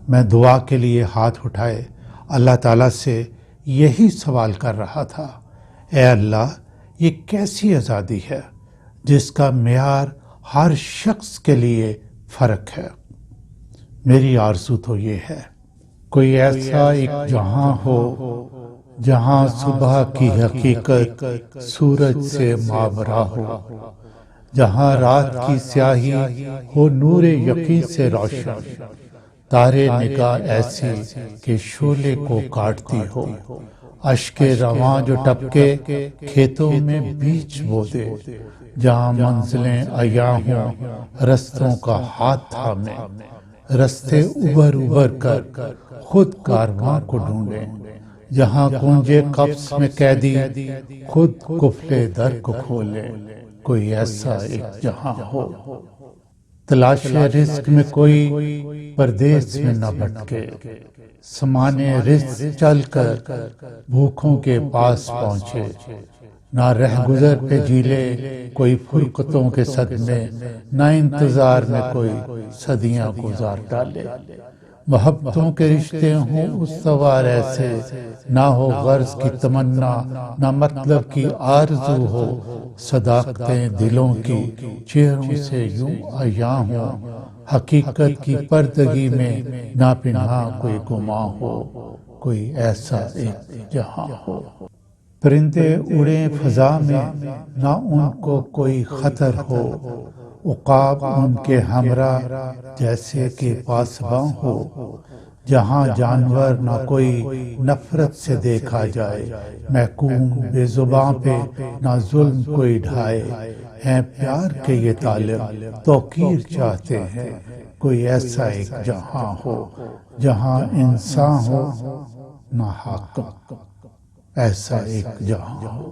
میں دعا کے لیے ہاتھ اٹھائے اللہ تعالیٰ سے یہی سوال کر رہا تھا، اے اللہ، یہ کیسی آزادی ہے جس کا معیار ہر شخص کے لیے فرق ہے؟ میری آرزو تو یہ ہے، کوئی ایسا ایک جہاں ہو جہاں صبح کی حقیقت سورج سے ماورا ہو، جہاں رات کی سیاہی ہو نور یقین سے روشن، تارے نگاہ ایسی کہ شعلے کو کاٹتی ہو، اشک رواں جو ٹپکے کھیتوں میں بیج بو دے، جہاں منزلیں عیاں ہوں رستوں کا ہاتھ تھامے، رستے ابھر ابھر کر خود کارواں کو ڈھونڈیں، جہاں کنجے قفس میں قیدی خود قفلِ در کو کھولیں، کوئی ایسا ایک جہاں ہو۔ تلاش رزق میں کوئی پردیس میں نہ بھٹکے، سمانے رزق چل کر بھوکھوں کے پاس پہنچے، نہ رہ گزر پہ جیلے کوئی فرقتوں کے صدمے، نہ انتظار میں کوئی صدیاں گزار ڈالے، محبتوں کے رشتے ہوں استوار ایسے، نہ ہو غرض کی تمنا نہ مطلب کی آرزو ہو، صداقتیں دلوں کی چہروں سے یوں عیاں ہوں، حقیقت کی پردگی میں نہ پنہاں کوئی گماں ہو، کوئی ایسا ایک جہاں ہو۔ پرندے اڑیں فضا میں نہ ان کو کوئی خطر ہو، عقاب ان کے ہمراہ جیسے کہ پاسباں ہو، جہاں جانور نہ کوئی نفرت سے دیکھا جائے، محکوم بے زباں پہ نہ ظلم کوئی ڈھائے، ہیں پیار کے یہ طالب توقیر چاہتے ہیں، کوئی ایسا ایک جہاں ہو جہاں انسان ہو نہ حاکم، ایسا ایک جہاں ہو۔